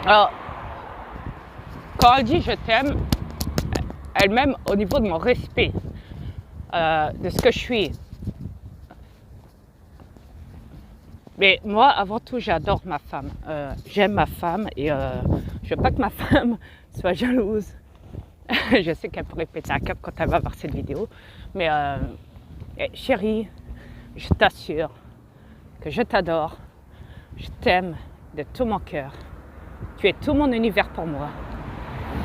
Alors, quand elle dit je t'aime, elle m'aime au niveau de mon respect, de ce que je suis. Mais moi, avant tout, j'adore ma femme. J'aime ma femme et je veux pas que ma femme soit jalouse. Je sais qu'elle pourrait péter un câble quand elle va voir cette vidéo. Mais chérie, je t'assure que je t'adore. Je t'aime de tout mon cœur. Tu es tout mon univers pour moi.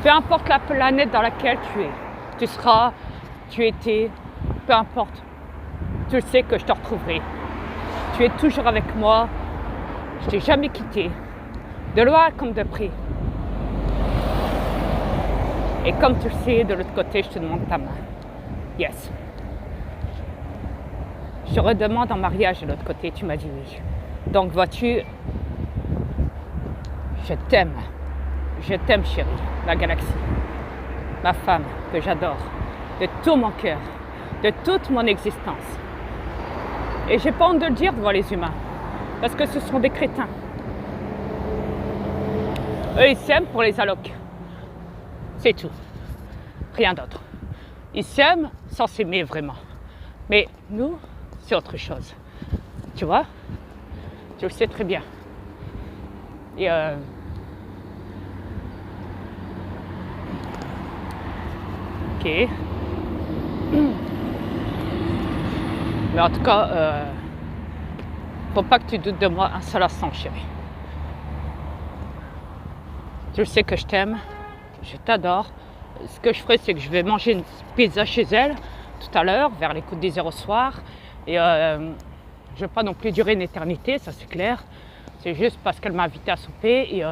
Peu importe la planète dans laquelle tu es, tu seras, tu étais, peu importe. Tu sais que je te retrouverai. Tu es toujours avec moi. Je t'ai jamais quitté. De loin comme de près. Et comme tu le sais, de l'autre côté, je te demande ta main. Yes. Je te redemande en mariage de l'autre côté, tu m'as dit oui. Donc vois-tu, je t'aime. Je t'aime chérie, la galaxie. Ma femme que j'adore. De tout mon cœur. De toute mon existence. Et j'ai pas honte de le dire devant les humains. Parce que ce sont des crétins. Eux, ils s'aiment pour les allocs. C'est tout. Rien d'autre. Ils s'aiment sans s'aimer vraiment. Mais nous, c'est autre chose. Tu vois? Tu le sais très bien. Et ok. Mais en tout cas, faut pas que tu doutes de moi un seul instant, chérie. Tu le sais que je t'aime, je t'adore. Ce que je ferai, c'est que je vais manger une pizza chez elle tout à l'heure, vers les coups de 10 heures au soir. Et je ne vais pas non plus durer une éternité, ça c'est clair. C'est juste parce qu'elle m'a invité à souper.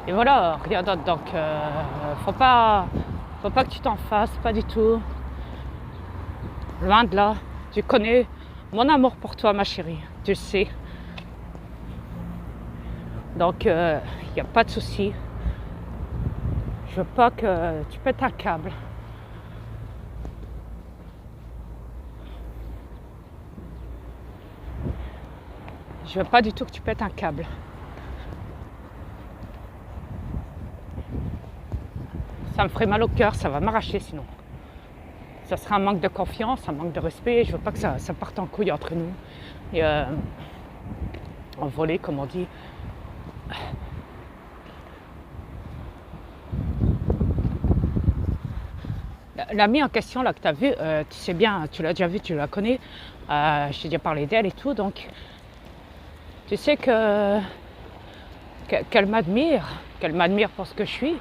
Et voilà, rien d'autre. Donc, faut pas que tu t'en fasses, pas du tout. Loin de là. Tu connais mon amour pour toi, ma chérie. Tu le sais. Donc, il n'y a pas de souci. Je veux pas que tu pètes un câble. Je veux pas du tout que tu pètes un câble. Ça me ferait mal au cœur, ça va m'arracher sinon. Ça serait un manque de confiance, un manque de respect. Je veux pas que ça parte en couille entre nous. Et en volée, comme on dit. L'amie en question là que tu as vue, tu sais bien, tu l'as déjà vue, tu la connais. Je t'ai déjà parlé d'elle et tout, donc tu sais qu'elle m'admire pour ce que je suis.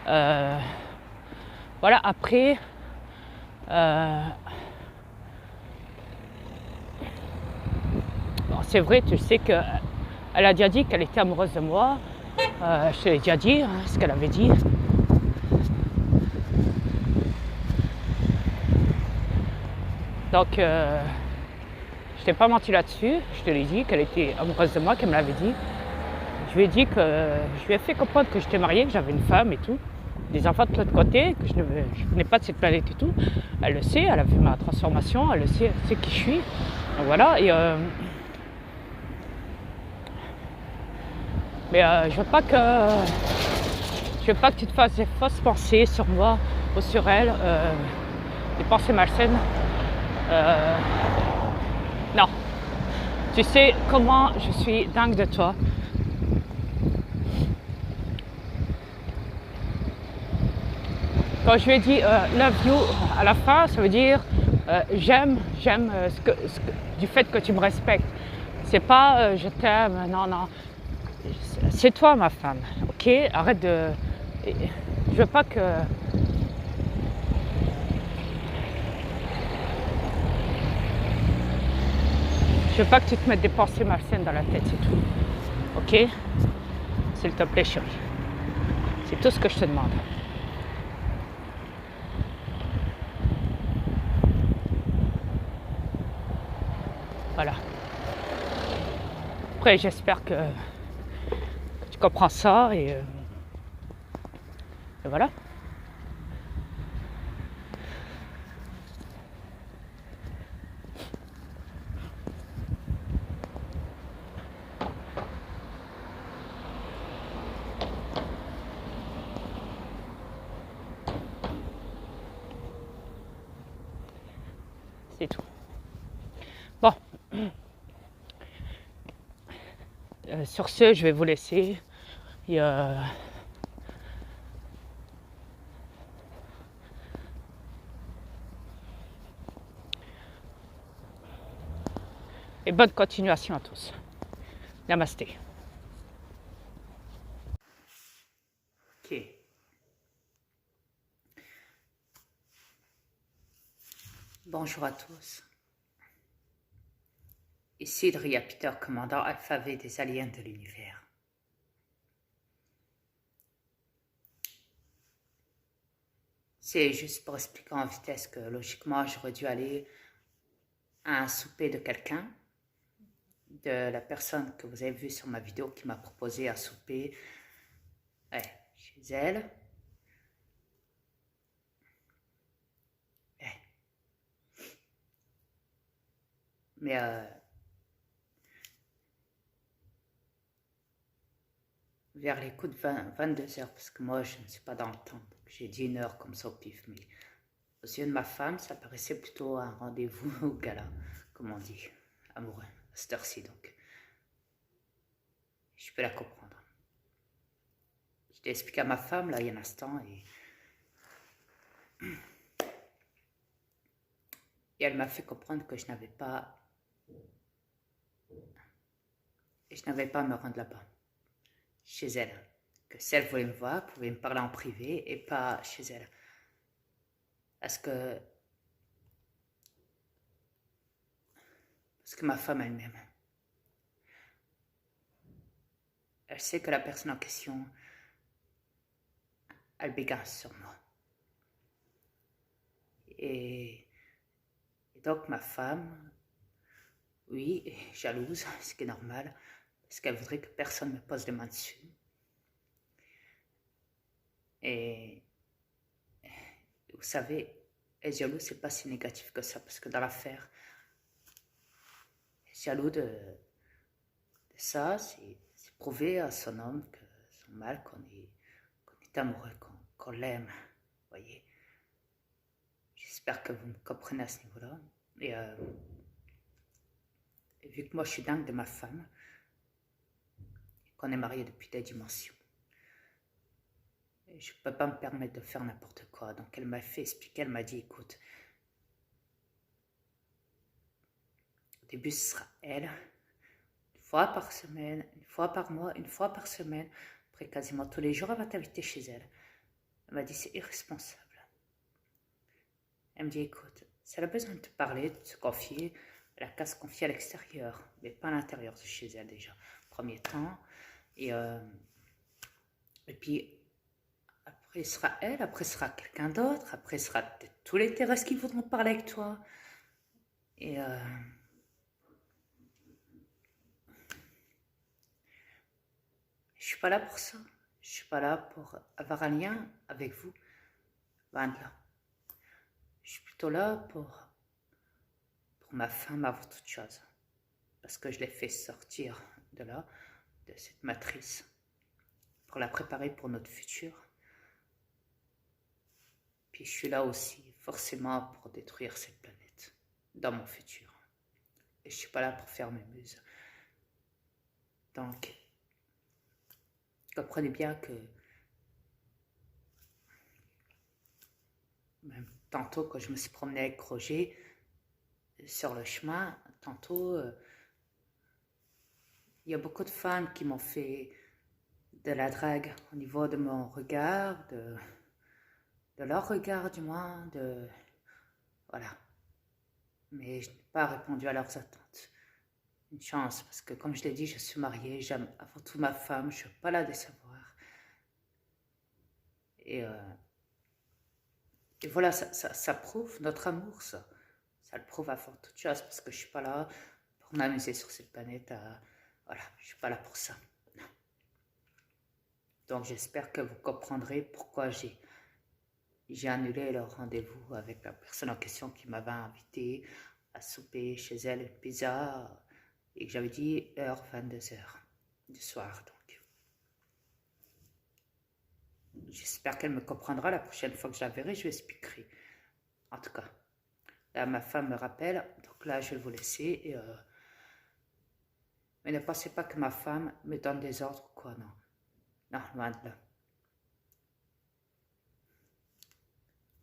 Voilà, après, bon, c'est vrai, tu sais qu'elle a déjà dit qu'elle était amoureuse de moi. Je te l'ai déjà dit, hein, ce qu'elle avait dit. Donc, je t'ai pas menti là-dessus. Je te l'ai dit qu'elle était amoureuse de moi, qu'elle me l'avait dit. Je lui ai dit que je lui ai fait comprendre que j'étais mariée, que j'avais une femme et tout, des enfants de l'autre côté, que je venais pas de cette planète et tout. Elle le sait, elle a vu ma transformation, elle le sait, elle sait qui je suis. Donc voilà. Et mais je veux pas que tu te fasses des fausses pensées sur moi ou sur elle, des pensées malsaines. Non. Tu sais comment je suis dingue de toi. Quand je lui ai dit love you à la fin, ça veut dire j'aime du fait que tu me respectes. C'est pas je t'aime, non. C'est toi ma femme, ok? Arrête de. Je veux pas que. Je veux pas que tu te mettes des pensées malsaines dans la tête, c'est tout. Ok? S'il te plaît, chérie. C'est tout ce que je te demande. Voilà. Après, j'espère que tu comprends ça et voilà. C'est tout. Bon, sur ce, je vais vous laisser. Et, et bonne continuation à tous. Namasté. Ok. Bonjour à tous. Ici Dria Peter, commandant alphabet des aliens de l'univers. C'est juste pour expliquer en vitesse que logiquement j'aurais dû aller à un souper de quelqu'un, de la personne que vous avez vue sur ma vidéo qui m'a proposé un souper chez elle. Mais vers les coups de 22 heures, parce que moi je ne suis pas dans le temps, donc j'ai dit 1 heure comme ça au pif, mais aux yeux de ma femme, ça paraissait plutôt un rendez-vous au gala, comme on dit, amoureux, à cette heure-ci, donc je peux la comprendre. Je l'ai expliqué à ma femme, là, il y a un instant, et elle m'a fait comprendre que je n'avais pas à me rendre là-bas, chez elle, que si elle voulait me voir, elle pouvait me parler en privé et pas chez elle. Parce que ma femme elle-même, elle sait que la personne en question, elle bégasse sur moi. Et donc ma femme, oui, est jalouse, ce qui est normal, parce qu'elle voudrait que personne ne me pose les mains dessus. Et vous savez, être jaloux, c'est pas si négatif que ça, parce que dans l'affaire, être jaloux de ça, c'est prouver à son homme que son mal, qu'on est amoureux, qu'on l'aime, voyez. J'espère que vous me comprenez à ce niveau-là. Et vu que moi je suis dingue de ma femme, qu'on est mariés depuis des dimensions, je ne peux pas me permettre de faire n'importe quoi. Donc elle m'a fait expliquer, elle m'a dit, écoute, au début ce sera elle, 1 fois par semaine, 1 fois par mois, 1 fois par semaine, après quasiment tous les jours, elle va t'inviter chez elle. Elle m'a dit, c'est irresponsable. Elle me dit, écoute, si elle a besoin de te parler, de se confier, elle a qu'à se confier à l'extérieur, mais pas à l'intérieur de chez elle déjà, premier temps. Et puis, après ce sera elle, après ce sera quelqu'un d'autre, après ce sera peut-être tous les terrestres qui voudront parler avec toi. Et je suis pas là pour ça. Je suis pas là pour avoir un lien avec vous. Loin de là. Je suis plutôt là pour ma femme avant toute chose. Parce que je l'ai fait sortir de là, de cette matrice, pour la préparer pour notre futur. Puis je suis là aussi, forcément, pour détruire cette planète, dans mon futur. Et je suis pas là pour faire mes muses. Donc, comprenez bien que même tantôt, quand je me suis promenée avec Roger, sur le chemin, tantôt, il y a beaucoup de femmes qui m'ont fait de la drague au niveau de mon regard, de leur regard du moins, voilà. Mais je n'ai pas répondu à leurs attentes. Une chance, parce que comme je l'ai dit, je suis mariée, j'aime avant tout ma femme, je ne veux pas la décevoir. Et voilà, ça prouve notre amour, ça. Ça le prouve avant toute chose, parce que je ne suis pas là pour m'amuser sur cette planète. Voilà, je ne suis pas là pour ça. Non. Donc j'espère que vous comprendrez pourquoi j'ai annulé le rendez-vous avec la personne en question qui m'avait invité à souper chez elle, une pizza, et que j'avais dit heure 22h du soir. Donc, j'espère qu'elle me comprendra la prochaine fois que je la verrai, je lui expliquerai. En tout cas, Là, ma femme me rappelle, donc là, je vais vous laisser. Mais ne pensez pas que ma femme me donne des ordres ou quoi, non. Non, loin de là.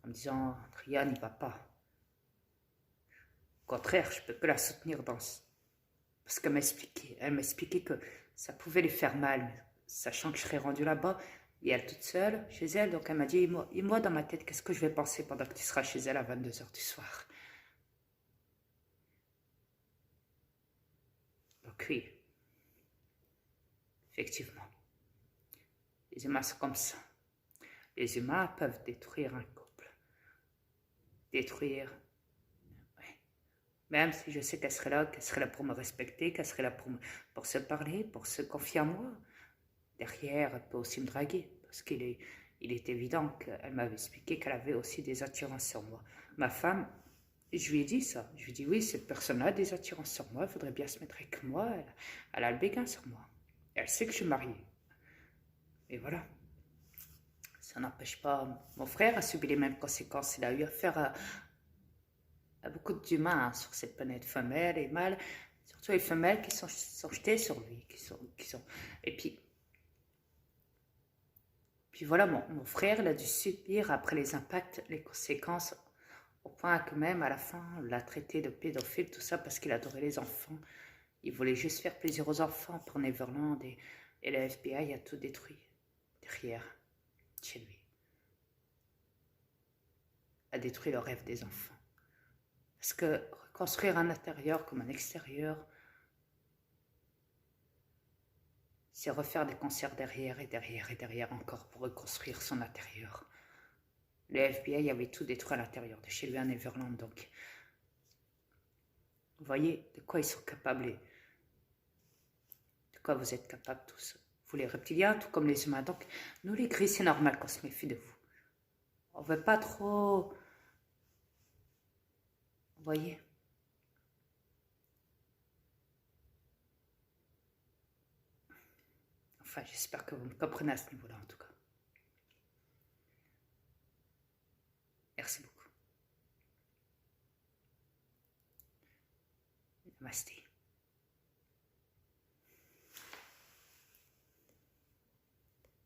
En me disant, rien n'y va pas. Au contraire, je peux que la soutenir dans ce... Parce qu'elle m'expliquait que ça pouvait lui faire mal, sachant que je serais rendue là-bas, et elle toute seule, chez elle, donc elle m'a dit, et moi dans ma tête, qu'est-ce que je vais penser pendant que tu seras chez elle à 22 h du soir? Donc oui, effectivement, les humains sont comme ça. Les humains peuvent détruire un couple. Détruire, ouais. Même si je sais qu'elle serait là pour me respecter, qu'elle serait là pour se parler, pour se confier à moi. Derrière, elle peut aussi me draguer, parce il est évident qu'elle m'avait expliqué qu'elle avait aussi des attirances sur moi. Ma femme, je lui ai dit ça. Je lui ai dit, oui, cette personne-là a des attirances sur moi, il faudrait bien se mettre avec moi, elle a le béguin sur moi. Elle sait que je suis mariée. Et voilà. Ça n'empêche pas. Mon frère a subi les mêmes conséquences. Il a eu affaire à beaucoup d'humains sur cette planète, femelles et mâles. Surtout les femelles qui sont jetées sur lui. Et puis voilà, mon frère, il a dû subir après les impacts, les conséquences, au point que même à la fin, on l'a traité de pédophile, tout ça parce qu'il adorait les enfants. Il voulait juste faire plaisir aux enfants pour Neverland et le FBI a tout détruit derrière, chez lui. A détruit le rêve des enfants. Parce que reconstruire un intérieur comme un extérieur, c'est refaire des concerts derrière et derrière et derrière encore pour reconstruire son intérieur. Le FBI avait tout détruit à l'intérieur de chez lui à Neverland, donc vous voyez de quoi ils sont capables et de quoi vous êtes capables tous. Vous les reptiliens, tout comme les humains. Donc nous les gris, c'est normal qu'on se méfie de vous. On ne veut pas trop... Vous voyez? Enfin, j'espère que vous me comprenez à ce niveau-là, en tout cas. Merci beaucoup. Namaste.